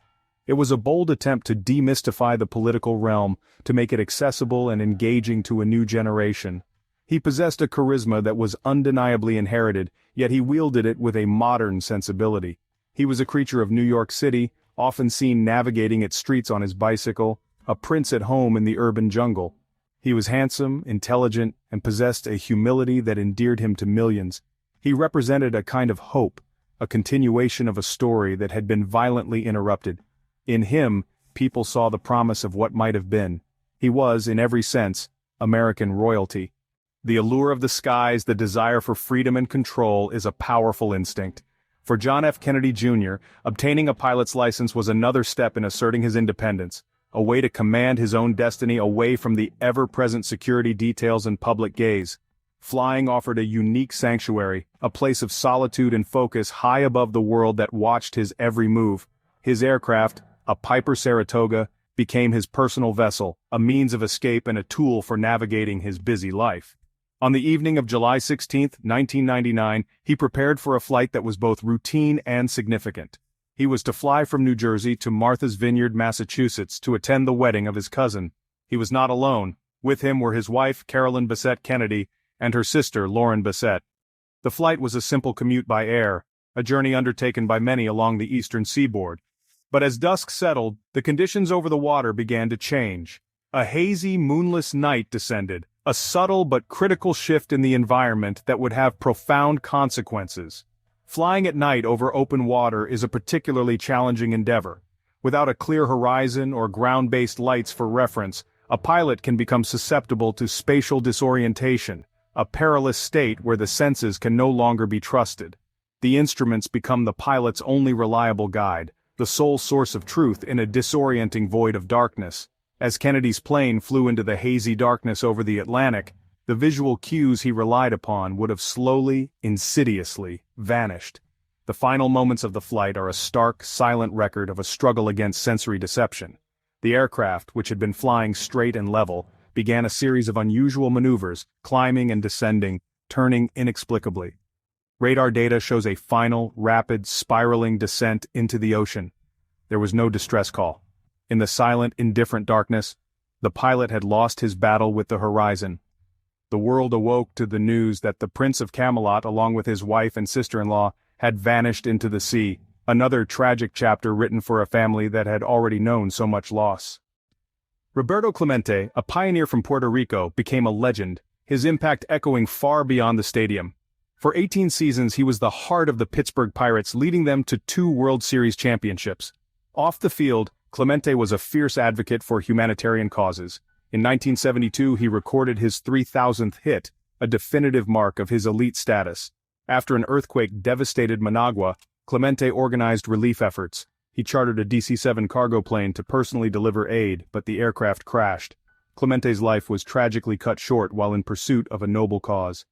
It was a bold attempt to demystify the political realm, to make it accessible and engaging to a new generation. He possessed a charisma that was undeniably inherited, yet he wielded it with a modern sensibility. He was a creature of New York City, often seen navigating its streets on his bicycle, a prince at home in the urban jungle. He was handsome, intelligent, and possessed a humility that endeared him to millions. He represented a kind of hope, a continuation of a story that had been violently interrupted. In him, people saw the promise of what might have been. He was, in every sense, American royalty. The allure of the skies, the desire for freedom and control, is a powerful instinct. For John F. Kennedy Jr., obtaining a pilot's license was another step in asserting his independence, a way to command his own destiny away from the ever-present security details and public gaze. Flying offered a unique sanctuary, a place of solitude and focus high above the world that watched his every move. His aircraft, a Piper Saratoga, became his personal vessel, a means of escape and a tool for navigating his busy life. On the evening of July 16, 1999, he prepared for a flight that was both routine and significant. He was to fly from New Jersey to Martha's Vineyard, Massachusetts, to attend the wedding of his cousin. He was not alone. With him were his wife, Carolyn Bessette Kennedy, and her sister, Lauren Bessette. The flight was a simple commute by air, a journey undertaken by many along the eastern seaboard. But as dusk settled, the conditions over the water began to change. A hazy, moonless night descended, A subtle but critical shift in the environment that would have profound consequences. Flying at night over open water is a particularly challenging endeavor. Without a clear horizon or ground-based lights for reference, a pilot can become susceptible to spatial disorientation, a perilous state where the senses can no longer be trusted. The instruments become the pilot's only reliable guide, the sole source of truth in a disorienting void of darkness. As Kennedy's plane flew into the hazy darkness over the Atlantic, the visual cues he relied upon would have slowly, insidiously, vanished. The final moments of the flight are a stark, silent record of a struggle against sensory deception. The aircraft, which had been flying straight and level, began a series of unusual maneuvers, climbing and descending, turning inexplicably. Radar data shows a final, rapid, spiraling descent into the ocean. There was no distress call. In the silent, indifferent darkness, the pilot had lost his battle with the horizon. The world awoke to the news that the Prince of Camelot, along with his wife and sister-in-law, had vanished into the sea, another tragic chapter written for a family that had already known so much loss. Roberto Clemente, a pioneer from Puerto Rico, became a legend, his impact echoing far beyond the stadium. For 18 seasons he was the heart of the Pittsburgh Pirates, leading them to 2 World Series championships. Off the field, Clemente was a fierce advocate for humanitarian causes. In 1972 he recorded his 3,000th hit, a definitive mark of his elite status. After an earthquake devastated Managua, Clemente organized relief efforts. He chartered a DC-7 cargo plane to personally deliver aid, but the aircraft crashed. Clemente's life was tragically cut short while in pursuit of a noble cause.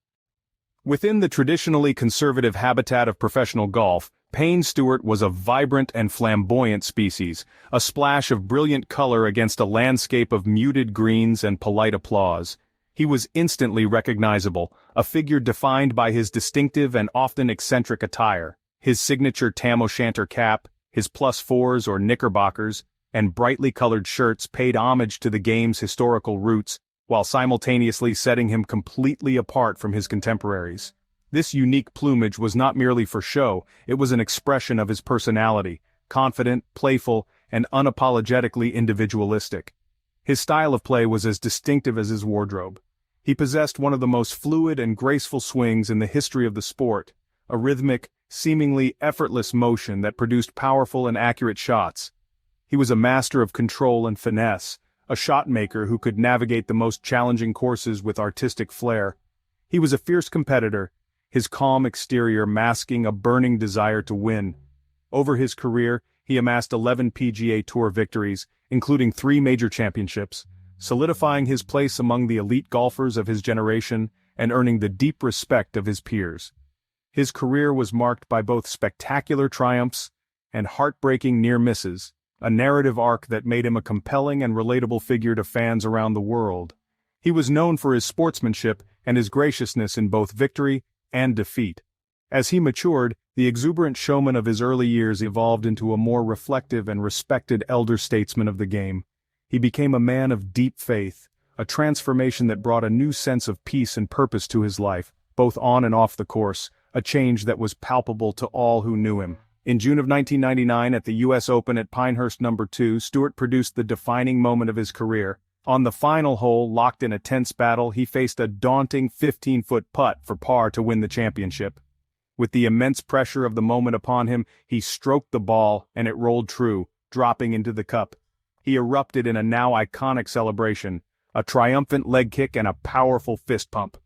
Within the traditionally conservative habitat of professional golf, Payne Stewart was a vibrant and flamboyant species, a splash of brilliant color against a landscape of muted greens and polite applause. He was instantly recognizable, a figure defined by his distinctive and often eccentric attire. His signature tam o' shanter cap, his +4s or knickerbockers, and brightly colored shirts paid homage to the game's historical roots, while simultaneously setting him completely apart from his contemporaries. This unique plumage was not merely for show, it was an expression of his personality, confident, playful, and unapologetically individualistic. His style of play was as distinctive as his wardrobe. He possessed one of the most fluid and graceful swings in the history of the sport, a rhythmic, seemingly effortless motion that produced powerful and accurate shots. He was a master of control and finesse, a shot maker who could navigate the most challenging courses with artistic flair. He was a fierce competitor, his calm exterior masking a burning desire to win. Over his career, he amassed 11 PGA Tour victories, including 3 major championships, solidifying his place among the elite golfers of his generation and earning the deep respect of his peers. His career was marked by both spectacular triumphs and heartbreaking near misses, a narrative arc that made him a compelling and relatable figure to fans around the world. He was known for his sportsmanship and his graciousness in both victory and defeat. As he matured, the exuberant showman of his early years evolved into a more reflective and respected elder statesman of the game. He became a man of deep faith, a transformation that brought a new sense of peace and purpose to his life, both on and off the course, a change that was palpable to all who knew him. In June of 1999 at the U.S. Open at Pinehurst No. 2, Stewart produced the defining moment of his career. On the final hole, locked in a tense battle, he faced a daunting 15-foot putt for par to win the championship. With the immense pressure of the moment upon him, he stroked the ball, and it rolled true, dropping into the cup. He erupted in a now iconic celebration, a triumphant leg kick and a powerful fist pump.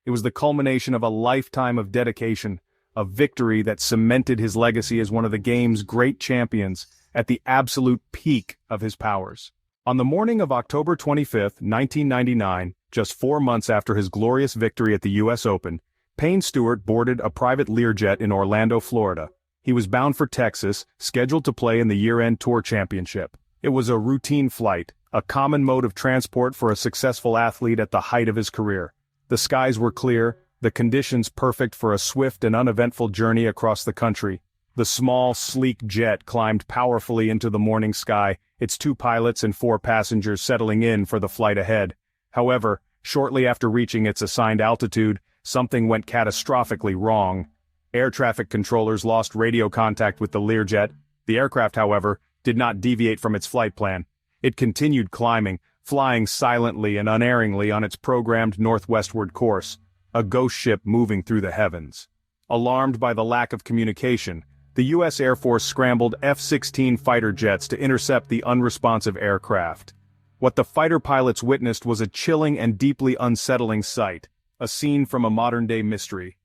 It was the culmination of a lifetime of dedication, a victory that cemented his legacy as one of the game's great champions, at the absolute peak of his powers. On the morning of October 25, 1999, just 4 months after his glorious victory at the U.S. Open, Payne Stewart boarded a private Learjet in Orlando, Florida. He was bound for Texas, scheduled to play in the year-end Tour Championship. It was a routine flight, a common mode of transport for a successful athlete at the height of his career. The skies were clear, the conditions perfect for a swift and uneventful journey across the country. The small, sleek jet climbed powerfully into the morning sky, its 2 pilots and 4 passengers settling in for the flight ahead. However, shortly after reaching its assigned altitude, something went catastrophically wrong. Air traffic controllers lost radio contact with the Learjet. The aircraft, however, did not deviate from its flight plan. It continued climbing, flying silently and unerringly on its programmed northwestward course, a ghost ship moving through the heavens. Alarmed by the lack of communication, the U.S. Air Force scrambled F-16 fighter jets to intercept the unresponsive aircraft. What the fighter pilots witnessed was a chilling and deeply unsettling sight, a scene from a modern-day mystery.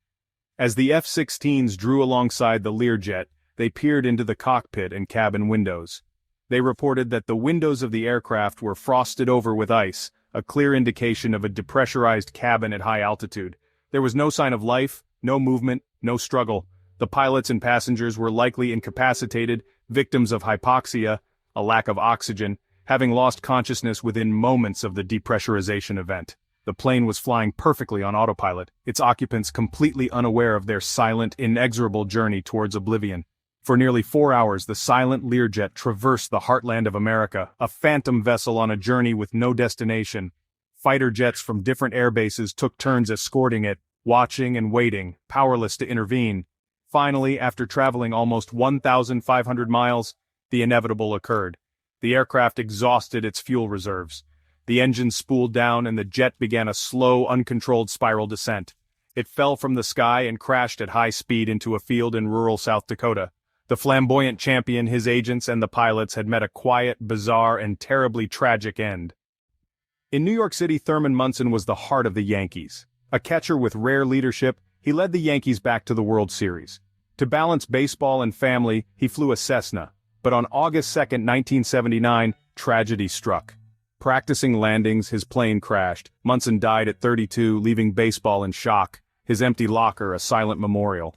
As the F-16s drew alongside the Learjet, they peered into the cockpit and cabin windows. They reported that the windows of the aircraft were frosted over with ice, a clear indication of a depressurized cabin at high altitude. There was no sign of life, no movement, no struggle. The pilots and passengers were likely incapacitated, victims of hypoxia, a lack of oxygen, having lost consciousness within moments of the depressurization event. The plane was flying perfectly on autopilot, its occupants completely unaware of their silent, inexorable journey towards oblivion. For nearly 4 hours, the silent Learjet traversed the heartland of America, a phantom vessel on a journey with no destination. Fighter jets from different air bases took turns escorting it, watching and waiting, powerless to intervene. Finally, after traveling almost 1,500 miles, the inevitable occurred. The aircraft exhausted its fuel reserves. The engine spooled down and the jet began a slow, uncontrolled spiral descent. It fell from the sky and crashed at high speed into a field in rural South Dakota. The flamboyant champion, his agents, and the pilots had met a quiet, bizarre, and terribly tragic end. In New York City, Thurman Munson was the heart of the Yankees. A catcher with rare leadership, he led the Yankees back to the World Series. To balance baseball and family, he flew a Cessna. But on August 2, 1979, tragedy struck. Practicing landings, his plane crashed. Munson died at 32, leaving baseball in shock, his empty locker a silent memorial.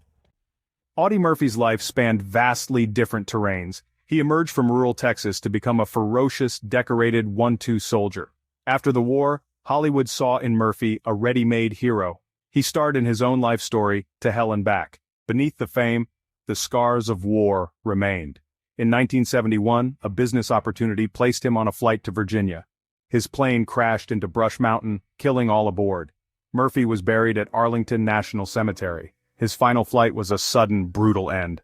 Audie Murphy's life spanned vastly different terrains. He emerged from rural Texas to become a ferocious, decorated 1-2 soldier. After the war, Hollywood saw in Murphy a ready-made hero. He starred in his own life story, To Hell and Back. Beneath the fame, the scars of war remained. In 1971, a business opportunity placed him on a flight to Virginia. His plane crashed into Brush Mountain, killing all aboard. Murphy was buried at Arlington National Cemetery. His final flight was a sudden, brutal end.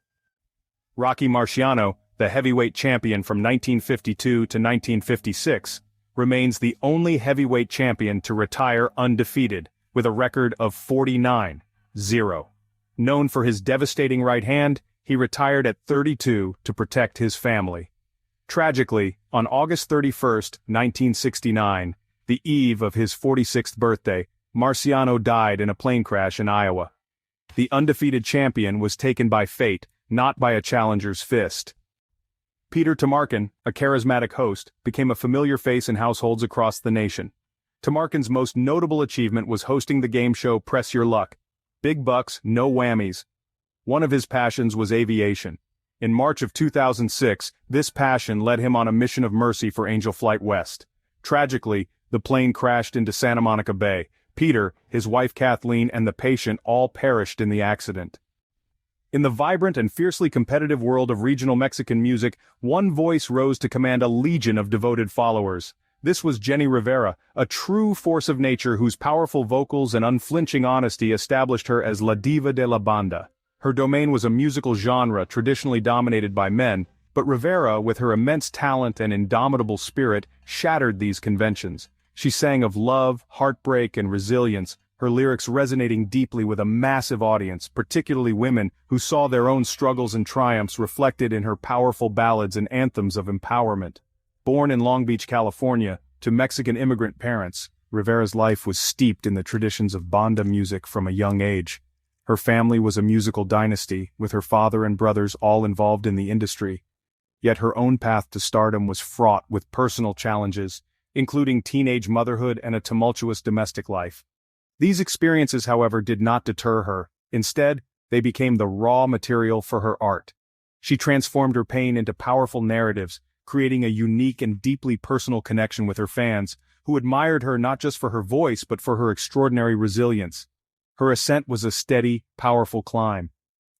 Rocky Marciano, the heavyweight champion from 1952 to 1956, remains the only heavyweight champion to retire undefeated, with a record of 49-0. Known for his devastating right hand, he retired at 32 to protect his family. Tragically, on August 31, 1969, the eve of his 46th birthday, Marciano died in a plane crash in Iowa. The undefeated champion was taken by fate, not by a challenger's fist. Peter Tomarken, a charismatic host, became a familiar face in households across the nation. Tomarken's most notable achievement was hosting the game show Press Your Luck. Big bucks, no whammies. One of his passions was aviation. In March of 2006, this passion led him on a mission of mercy for Angel Flight West. Tragically, the plane crashed into Santa Monica Bay. Peter, his wife Kathleen, and the patient all perished in the accident. In the vibrant and fiercely competitive world of regional Mexican music, one voice rose to command a legion of devoted followers. This was Jenni Rivera, a true force of nature whose powerful vocals and unflinching honesty established her as La Diva de la Banda. Her domain was a musical genre traditionally dominated by men, but Rivera, with her immense talent and indomitable spirit, shattered these conventions. She sang of love, heartbreak, and resilience, her lyrics resonating deeply with a massive audience, particularly women who saw their own struggles and triumphs reflected in her powerful ballads and anthems of empowerment. Born in Long Beach, California, to Mexican immigrant parents, Rivera's life was steeped in the traditions of banda music from a young age. Her family was a musical dynasty, with her father and brothers all involved in the industry. Yet her own path to stardom was fraught with personal challenges, including teenage motherhood and a tumultuous domestic life. These experiences, however, did not deter her. Instead, they became the raw material for her art. She transformed her pain into powerful narratives, creating a unique and deeply personal connection with her fans, who admired her not just for her voice but for her extraordinary resilience. Her ascent was a steady, powerful climb.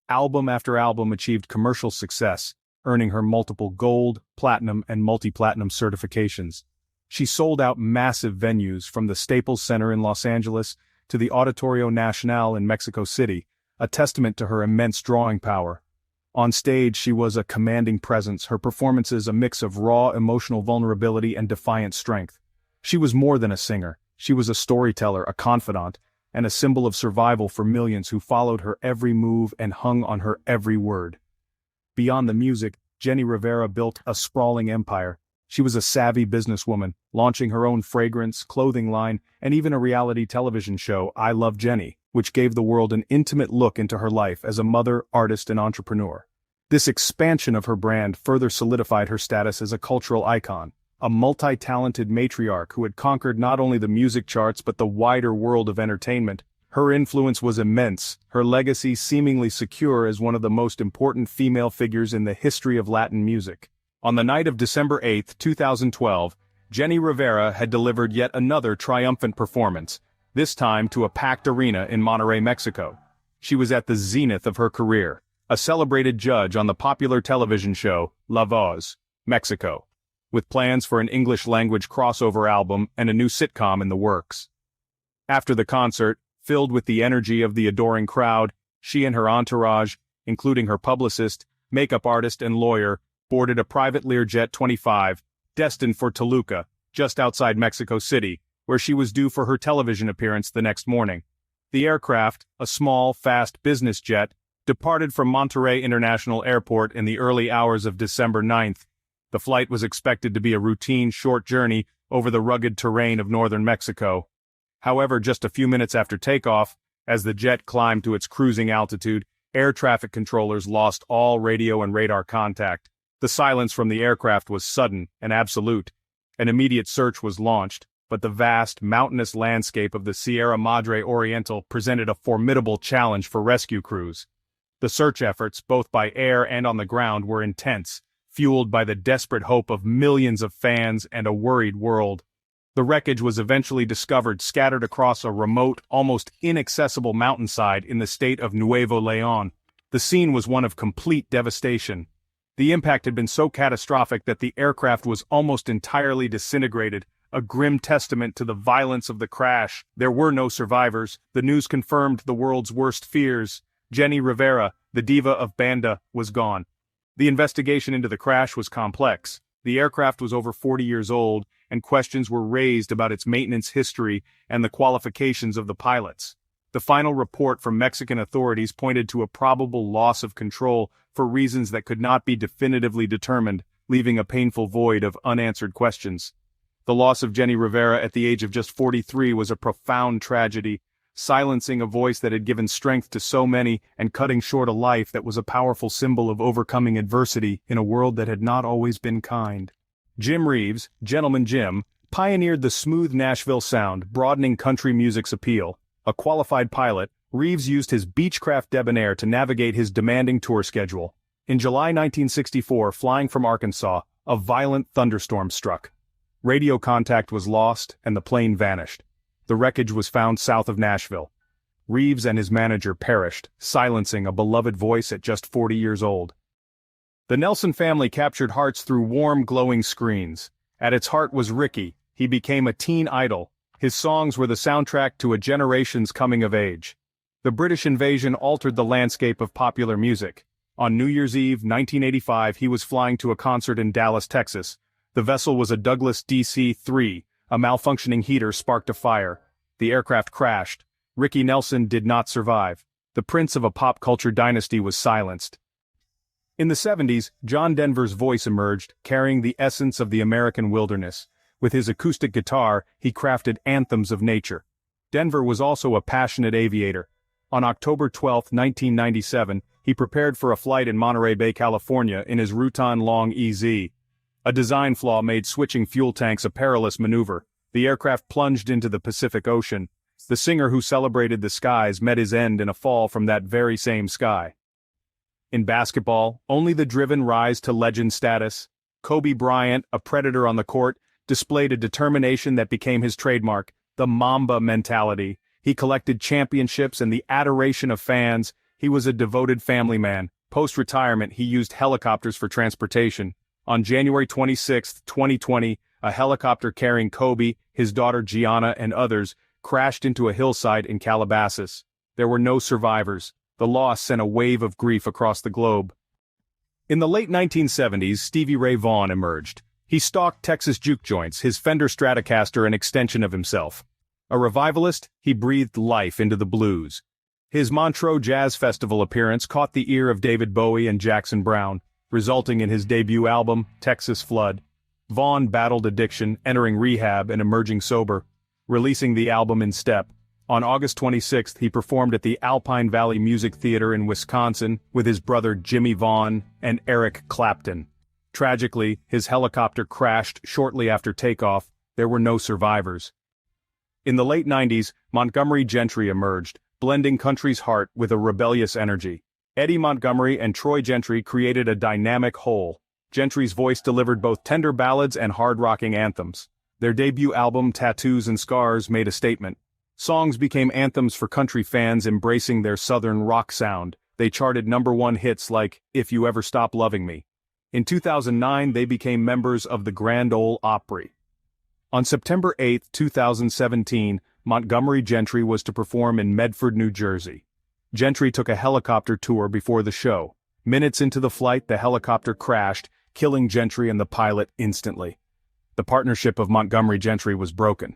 Album after album achieved commercial success, earning her multiple gold, platinum, and multi-platinum certifications. She sold out massive venues from the Staples Center in Los Angeles to the Auditorio Nacional in Mexico City, a testament to her immense drawing power. On stage, she was a commanding presence, her performances a mix of raw emotional vulnerability and defiant strength. She was more than a singer. She was a storyteller, a confidant, and a symbol of survival for millions who followed her every move and hung on her every word. Beyond the music, Jenni Rivera built a sprawling empire. She was a savvy businesswoman, launching her own fragrance, clothing line, and even a reality television show, I Love Jenni, which gave the world an intimate look into her life as a mother, artist, and entrepreneur. This expansion of her brand further solidified her status as a cultural icon, a multi-talented matriarch who had conquered not only the music charts but the wider world of entertainment. Her influence was immense, her legacy seemingly secure as one of the most important female figures in the history of Latin music. On the night of December 8, 2012, Jenni Rivera had delivered yet another triumphant performance, this time to a packed arena in Monterrey, Mexico. She was at the zenith of her career, a celebrated judge on the popular television show, La Voz, Mexico, with plans for an English-language crossover album and a new sitcom in the works. After the concert, filled with the energy of the adoring crowd, she and her entourage, including her publicist, makeup artist and lawyer, boarded a private Learjet 25, destined for Toluca, just outside Mexico City, where she was due for her television appearance the next morning. The aircraft, a small, fast business jet, departed from Monterrey International Airport in the early hours of December 9th. The flight was expected to be a routine short journey over the rugged terrain of northern Mexico. However, just a few minutes after takeoff, as the jet climbed to its cruising altitude, air traffic controllers lost all radio and radar contact. The silence from the aircraft was sudden and absolute. An immediate search was launched, but the vast, mountainous landscape of the Sierra Madre Oriental presented a formidable challenge for rescue crews. The search efforts, both by air and on the ground, were intense, fueled by the desperate hope of millions of fans and a worried world. The wreckage was eventually discovered scattered across a remote, almost inaccessible mountainside in the state of Nuevo León. The scene was one of complete devastation. The impact had been so catastrophic that the aircraft was almost entirely disintegrated, a grim testament to the violence of the crash. There were no survivors. The news confirmed the world's worst fears. Jenni Rivera, the diva of banda, was gone. The investigation into the crash was complex. The aircraft was over 40 years old, and questions were raised about its maintenance history and the qualifications of the pilots. The final report from Mexican authorities pointed to a probable loss of control for reasons that could not be definitively determined, leaving a painful void of unanswered questions. The loss of Jenni Rivera at the age of just 43 was a profound tragedy, silencing a voice that had given strength to so many and cutting short a life that was a powerful symbol of overcoming adversity in a world that had not always been kind. Jim Reeves, Gentleman Jim, pioneered the smooth Nashville sound, broadening country music's appeal. A qualified pilot, Reeves used his Beechcraft debonair to navigate his demanding tour schedule. In July 1964, flying from Arkansas, a violent thunderstorm struck. Radio contact was lost, and the plane vanished. The wreckage was found south of Nashville. Reeves and his manager perished, silencing a beloved voice at just 40 years old. The Nelson family captured hearts through warm, glowing screens. At its heart was Ricky. He became a teen idol. His songs were the soundtrack to a generation's coming of age. The British invasion altered the landscape of popular music. On New Year's Eve, 1985, he was flying to a concert in Dallas, Texas. The vessel was a Douglas DC-3. A malfunctioning heater sparked a fire. The aircraft crashed. Ricky Nelson did not survive. The prince of a pop culture dynasty was silenced. In the 70s, John Denver's voice emerged, carrying the essence of the American wilderness. With his acoustic guitar, he crafted anthems of nature. Denver was also a passionate aviator. On October 12, 1997, he prepared for a flight in Monterey Bay, California in his Rutan Long EZ. A design flaw made switching fuel tanks a perilous maneuver. The aircraft plunged into the Pacific Ocean. The singer who celebrated the skies met his end in a fall from that very same sky. In basketball, only the driven rise to legend status. Kobe Bryant, a predator on the court, displayed a determination that became his trademark, the Mamba mentality. He collected championships and the adoration of fans. He was a devoted family man. Post-retirement, he used helicopters for transportation. On January 26, 2020, a helicopter carrying Kobe, his daughter Gianna, and others crashed into a hillside in Calabasas. There were no survivors. The loss sent a wave of grief across the globe. In the late 1970s, Stevie Ray Vaughan emerged. He stalked Texas juke joints, his Fender Stratocaster an extension of himself. A revivalist, he breathed life into the blues. His Montreux Jazz Festival appearance caught the ear of David Bowie and Jackson Browne, resulting in his debut album, Texas Flood. Vaughn battled addiction, entering rehab and emerging sober, releasing the album in step. On August 26, he performed at the Alpine Valley Music Theater in Wisconsin with his brother Jimmy Vaughn and Eric Clapton. Tragically, his helicopter crashed shortly after takeoff. There were no survivors. In the late 90s, Montgomery Gentry emerged, blending country's heart with a rebellious energy. Eddie Montgomery and Troy Gentry created a dynamic whole. Gentry's voice delivered both tender ballads and hard-rocking anthems. Their debut album, Tattoos and Scars, made a statement. Songs became anthems for country fans embracing their southern rock sound. They charted #1 hits like If You Ever Stop Loving Me. In 2009, they became members of the Grand Ole Opry. On September 8, 2017, Montgomery Gentry was to perform in Medford, New Jersey. Gentry took a helicopter tour before the show. Minutes into the flight, the helicopter crashed, killing Gentry and the pilot instantly. The partnership of Montgomery Gentry was broken.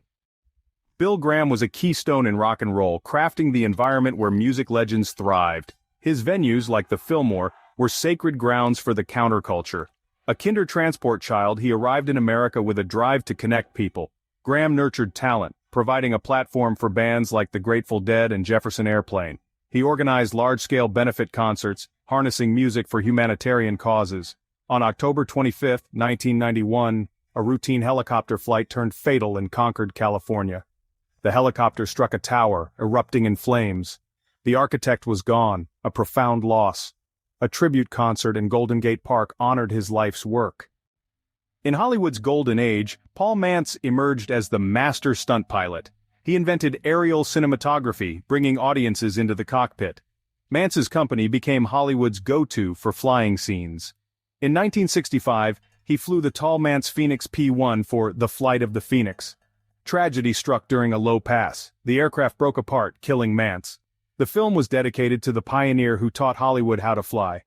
Bill Graham was a keystone in rock and roll, crafting the environment where music legends thrived. His venues, like the Fillmore, were sacred grounds for the counterculture. A kinder transport child, he arrived in America with a drive to connect people. Graham nurtured talent, providing a platform for bands like the Grateful Dead and Jefferson Airplane. He organized large-scale benefit concerts, harnessing music for humanitarian causes. On October 25, 1991, a routine helicopter flight turned fatal in Concord, California. The helicopter struck a tower, erupting in flames. The architect was gone, a profound loss. A tribute concert in Golden Gate Park honored his life's work. In Hollywood's golden age, Paul Mantz emerged as the master stunt pilot. He invented aerial cinematography, bringing audiences into the cockpit. Mantz's company became Hollywood's go-to for flying scenes. In 1965, he flew the Tall Mantz Phoenix P-1 for The Flight of the Phoenix. Tragedy struck during a low pass. The aircraft broke apart, killing Mantz. The film was dedicated to the pioneer who taught Hollywood how to fly.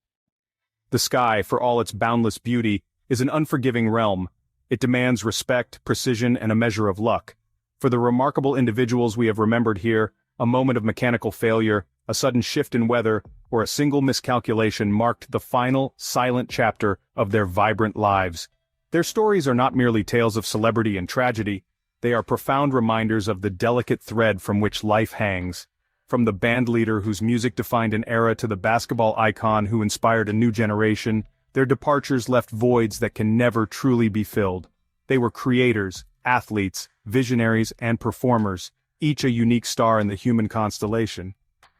The sky, for all its boundless beauty, is an unforgiving realm. It demands respect, precision, and a measure of luck. For the remarkable individuals we have remembered here, a moment of mechanical failure, a sudden shift in weather, or a single miscalculation marked the final, silent chapter of their vibrant lives. Their stories are not merely tales of celebrity and tragedy, they are profound reminders of the delicate thread from which life hangs. From the band leader whose music defined an era to the basketball icon who inspired a new generation, their departures left voids that can never truly be filled. They were creators, athletes, visionaries, and performers, each a unique star in the human constellation.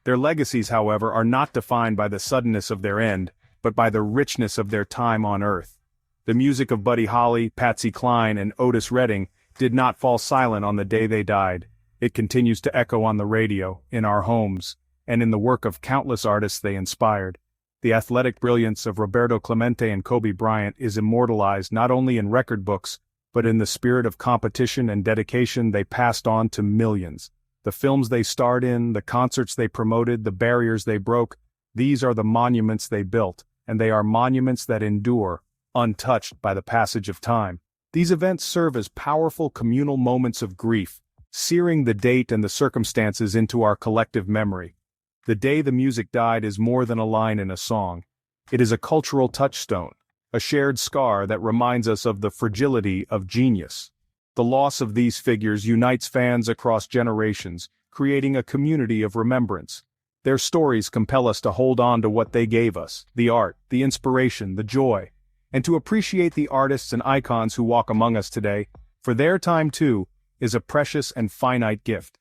Their legacies, however, are not defined by the suddenness of their end, but by the richness of their time on Earth. The music of Buddy Holly, Patsy Cline, and Otis Redding did not fall silent on the day they died. It continues to echo on the radio, in our homes, and in the work of countless artists they inspired. The athletic brilliance of Roberto Clemente and Kobe Bryant is immortalized not only in record books, but in the spirit of competition and dedication they passed on to millions. The films they starred in, the concerts they promoted, the barriers they broke, these are the monuments they built, and they are monuments that endure, untouched by the passage of time. These events serve as powerful communal moments of grief, searing the date and the circumstances into our collective memory. The day the music died is more than a line in a song. It is a cultural touchstone, a shared scar that reminds us of the fragility of genius. The loss of these figures unites fans across generations, creating a community of remembrance. Their stories compel us to hold on to what they gave us, the art, the inspiration, the joy, and to appreciate the artists and icons who walk among us today, for their time too is a precious and finite gift.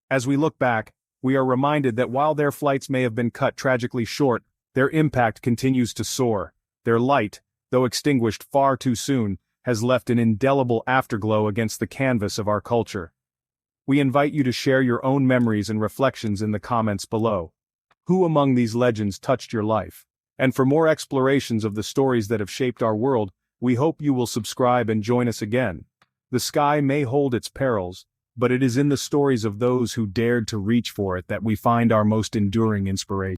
As we look back, we are reminded that while their flights may have been cut tragically short, their impact continues to soar. Their light, though extinguished far too soon, has left an indelible afterglow against the canvas of our culture. We invite you to share your own memories and reflections in the comments below. Who among these legends touched your life? And for more explorations of the stories that have shaped our world, we hope you will subscribe and join us again. The sky may hold its perils, but it is in the stories of those who dared to reach for it that we find our most enduring inspiration.